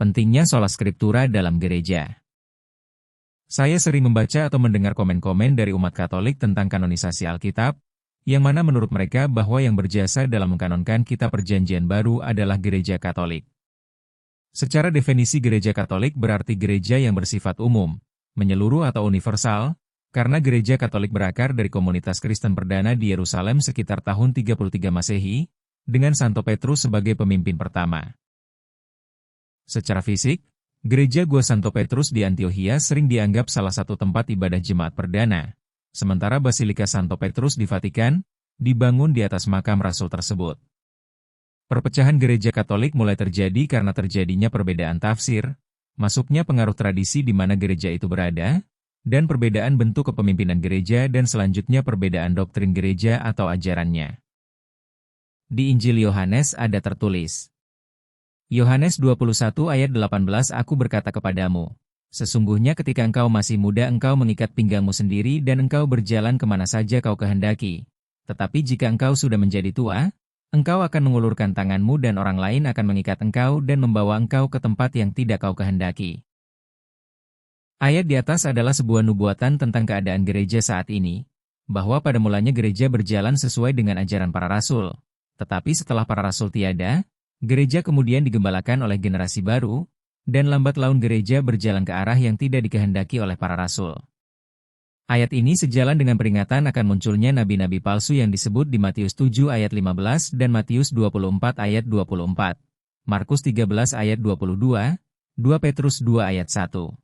Pentingnya sola scriptura dalam gereja. Saya sering membaca atau mendengar komen-komen dari umat Katolik tentang kanonisasi Alkitab, yang mana menurut mereka bahwa yang berjasa dalam mengkanonkan kitab Perjanjian Baru adalah Gereja Katolik. Secara definisi Gereja Katolik berarti gereja yang bersifat umum, menyeluruh atau universal, karena Gereja Katolik berakar dari komunitas Kristen perdana di Yerusalem sekitar tahun 33 Masehi, dengan Santo Petrus sebagai pemimpin pertama. Secara fisik, Gereja Gua Santo Petrus di Antiokhia sering dianggap salah satu tempat ibadah jemaat perdana, sementara Basilika Santo Petrus di Vatikan dibangun di atas makam rasul tersebut. Perpecahan Gereja Katolik mulai terjadi karena terjadinya perbedaan tafsir, masuknya pengaruh tradisi di mana gereja itu berada, dan perbedaan bentuk kepemimpinan gereja dan selanjutnya perbedaan doktrin gereja atau ajarannya. Di Injil Yohanes ada tertulis, Yohanes 21 ayat 18 Aku berkata kepadamu, sesungguhnya ketika engkau masih muda engkau mengikat pinggangmu sendiri dan engkau berjalan kemana saja kau kehendaki. Tetapi jika engkau sudah menjadi tua, engkau akan mengulurkan tanganmu dan orang lain akan mengikat engkau dan membawa engkau ke tempat yang tidak kau kehendaki. Ayat di atas adalah sebuah nubuatan tentang keadaan gereja saat ini, bahwa pada mulanya gereja berjalan sesuai dengan ajaran para rasul. Tetapi setelah para rasul tiada, gereja kemudian digembalakan oleh generasi baru, dan lambat laun gereja berjalan ke arah yang tidak dikehendaki oleh para rasul. Ayat ini sejalan dengan peringatan akan munculnya nabi-nabi palsu yang disebut di Matius 7 ayat 15 dan Matius 24 ayat 24, Markus 13 ayat 22, 2 Petrus 2 ayat 1.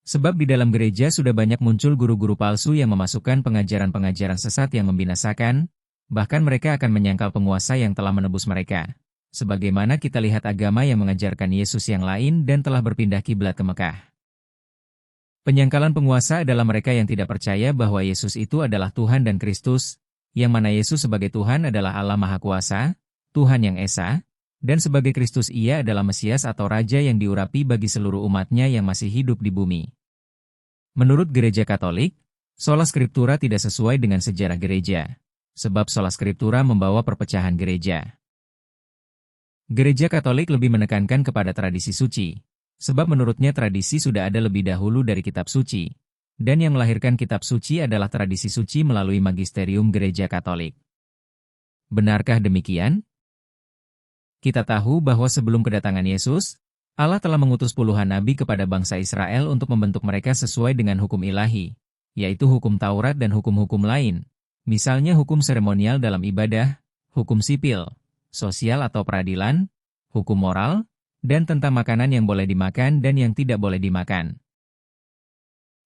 Sebab di dalam gereja sudah banyak muncul guru-guru palsu yang memasukkan pengajaran-pengajaran sesat yang membinasakan, bahkan mereka akan menyangkal penguasa yang telah menebus mereka. Sebagaimana kita lihat agama yang mengajarkan Yesus yang lain dan telah berpindah kiblat ke Mekah. Penyangkalan penguasa adalah mereka yang tidak percaya bahwa Yesus itu adalah Tuhan dan Kristus, yang mana Yesus sebagai Tuhan adalah Allah Maha Kuasa, Tuhan yang Esa, dan sebagai Kristus Ia adalah Mesias atau Raja yang diurapi bagi seluruh umatnya yang masih hidup di bumi. Menurut Gereja Katolik, sola scriptura tidak sesuai dengan sejarah gereja. Sebab sola scriptura membawa perpecahan gereja. Gereja Katolik lebih menekankan kepada tradisi suci, sebab menurutnya tradisi sudah ada lebih dahulu dari kitab suci, dan yang melahirkan kitab suci adalah tradisi suci melalui magisterium Gereja Katolik. Benarkah demikian? Kita tahu bahwa sebelum kedatangan Yesus, Allah telah mengutus puluhan nabi kepada bangsa Israel untuk membentuk mereka sesuai dengan hukum ilahi, yaitu hukum Taurat dan hukum-hukum lain. Misalnya hukum seremonial dalam ibadah, hukum sipil, sosial atau peradilan, hukum moral, dan tentang makanan yang boleh dimakan dan yang tidak boleh dimakan.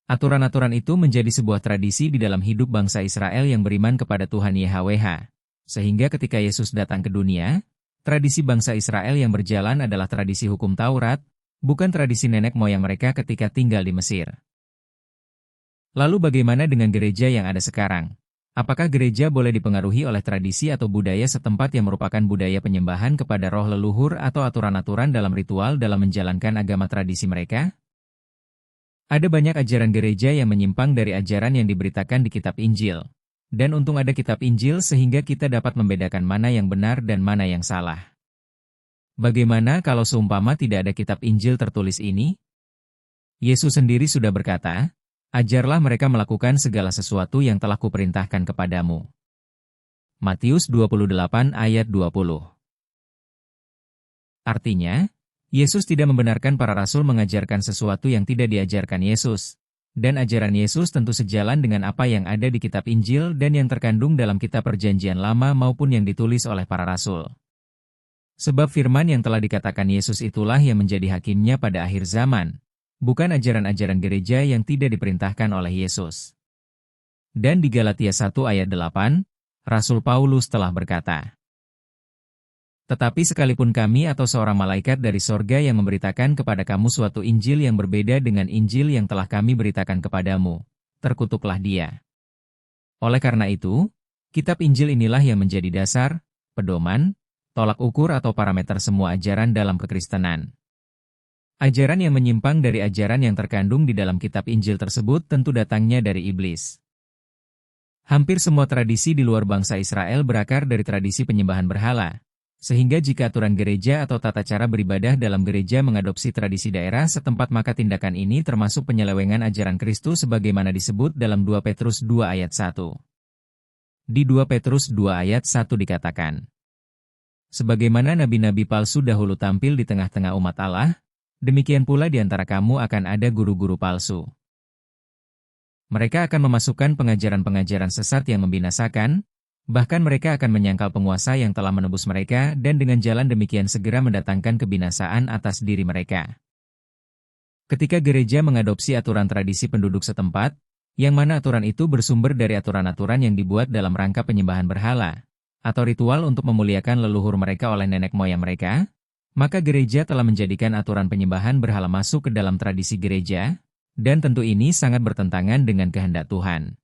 Aturan-aturan itu menjadi sebuah tradisi di dalam hidup bangsa Israel yang beriman kepada Tuhan YHWH. Sehingga ketika Yesus datang ke dunia, tradisi bangsa Israel yang berjalan adalah tradisi hukum Taurat, bukan tradisi nenek moyang mereka ketika tinggal di Mesir. Lalu bagaimana dengan gereja yang ada sekarang? Apakah gereja boleh dipengaruhi oleh tradisi atau budaya setempat yang merupakan budaya penyembahan kepada roh leluhur atau aturan-aturan dalam ritual dalam menjalankan agama tradisi mereka? Ada banyak ajaran gereja yang menyimpang dari ajaran yang diberitakan di kitab Injil. Dan untung ada kitab Injil sehingga kita dapat membedakan mana yang benar dan mana yang salah. Bagaimana kalau seumpama tidak ada kitab Injil tertulis ini? Yesus sendiri sudah berkata, ajarlah mereka melakukan segala sesuatu yang telah kuperintahkan kepadamu. Matius 28 ayat 20. Artinya, Yesus tidak membenarkan para rasul mengajarkan sesuatu yang tidak diajarkan Yesus. Dan ajaran Yesus tentu sejalan dengan apa yang ada di kitab Injil dan yang terkandung dalam kitab Perjanjian Lama maupun yang ditulis oleh para rasul. Sebab firman yang telah dikatakan Yesus itulah yang menjadi hakimnya pada akhir zaman. Bukan ajaran-ajaran gereja yang tidak diperintahkan oleh Yesus. Dan di Galatia 1 ayat 8, Rasul Paulus telah berkata, tetapi sekalipun kami atau seorang malaikat dari sorga yang memberitakan kepada kamu suatu Injil yang berbeda dengan Injil yang telah kami beritakan kepadamu, terkutuklah dia. Oleh karena itu, kitab Injil inilah yang menjadi dasar, pedoman, tolak ukur atau parameter semua ajaran dalam kekristenan. Ajaran yang menyimpang dari ajaran yang terkandung di dalam kitab Injil tersebut tentu datangnya dari iblis. Hampir semua tradisi di luar bangsa Israel berakar dari tradisi penyembahan berhala, Sehingga jika aturan gereja atau tata cara beribadah dalam gereja mengadopsi tradisi daerah setempat, maka tindakan ini termasuk penyelewengan ajaran Kristus sebagaimana disebut dalam 2 Petrus 2 ayat 1. Di 2 Petrus 2 ayat 1 dikatakan, sebagaimana nabi-nabi palsu dahulu tampil di tengah-tengah umat Allah, demikian pula di antara kamu akan ada guru-guru palsu. Mereka akan memasukkan pengajaran-pengajaran sesat yang membinasakan, bahkan mereka akan menyangkal penguasa yang telah menebus mereka dan dengan jalan demikian segera mendatangkan kebinasaan atas diri mereka. Ketika gereja mengadopsi aturan tradisi penduduk setempat, yang mana aturan itu bersumber dari aturan-aturan yang dibuat dalam rangka penyembahan berhala, atau ritual untuk memuliakan leluhur mereka oleh nenek moyang mereka, maka gereja telah menjadikan aturan penyembahan berhala masuk ke dalam tradisi gereja, dan tentu ini sangat bertentangan dengan kehendak Tuhan.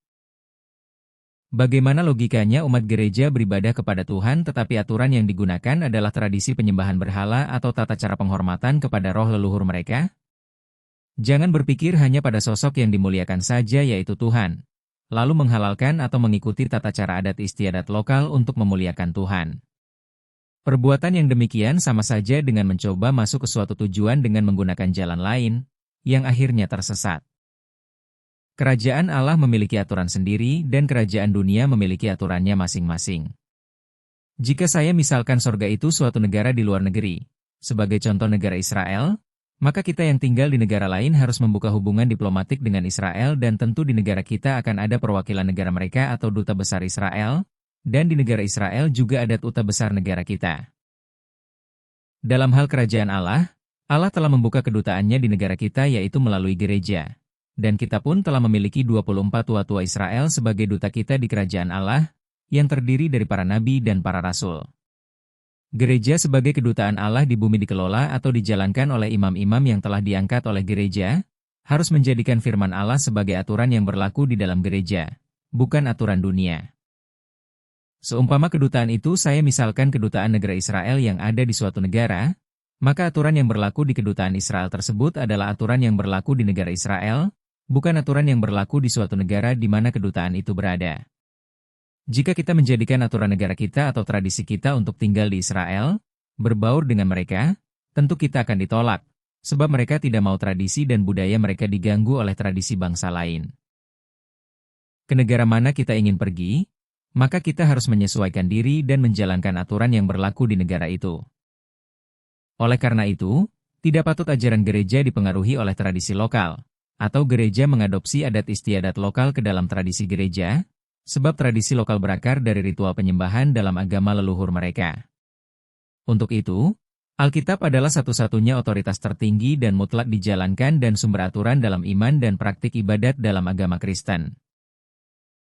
Bagaimana logikanya umat gereja beribadah kepada Tuhan tetapi aturan yang digunakan adalah tradisi penyembahan berhala atau tata cara penghormatan kepada roh leluhur mereka? Jangan berpikir hanya pada sosok yang dimuliakan saja yaitu Tuhan, lalu menghalalkan atau mengikuti tata cara adat istiadat lokal untuk memuliakan Tuhan. Perbuatan yang demikian sama saja dengan mencoba masuk ke suatu tujuan dengan menggunakan jalan lain, yang akhirnya tersesat. Kerajaan Allah memiliki aturan sendiri dan kerajaan dunia memiliki aturannya masing-masing. Jika saya misalkan sorga itu suatu negara di luar negeri, sebagai contoh negara Israel, maka kita yang tinggal di negara lain harus membuka hubungan diplomatik dengan Israel dan tentu di negara kita akan ada perwakilan negara mereka atau duta besar Israel, dan di negara Israel juga ada duta besar negara kita. Dalam hal kerajaan Allah, Allah telah membuka kedutaannya di negara kita yaitu melalui gereja. Dan kita pun telah memiliki 24 tua-tua Israel sebagai duta kita di kerajaan Allah, yang terdiri dari para nabi dan para rasul. Gereja sebagai kedutaan Allah di bumi dikelola atau dijalankan oleh imam-imam yang telah diangkat oleh gereja, harus menjadikan firman Allah sebagai aturan yang berlaku di dalam gereja, bukan aturan dunia. Seumpama kedutaan itu saya misalkan kedutaan negara Israel yang ada di suatu negara, maka aturan yang berlaku di kedutaan Israel tersebut adalah aturan yang berlaku di negara Israel, bukan aturan yang berlaku di suatu negara di mana kedutaan itu berada. Jika kita menjadikan aturan negara kita atau tradisi kita untuk tinggal di Israel, berbaur dengan mereka, tentu kita akan ditolak, sebab mereka tidak mau tradisi dan budaya mereka diganggu oleh tradisi bangsa lain. Ke negara mana kita ingin pergi, maka kita harus menyesuaikan diri dan menjalankan aturan yang berlaku di negara itu. Oleh karena itu, tidak patut ajaran gereja dipengaruhi oleh tradisi lokal, atau gereja mengadopsi adat istiadat lokal ke dalam tradisi gereja, sebab tradisi lokal berakar dari ritual penyembahan dalam agama leluhur mereka. Untuk itu, Alkitab adalah satu-satunya otoritas tertinggi dan mutlak dijalankan dan sumber aturan dalam iman dan praktik ibadat dalam agama Kristen.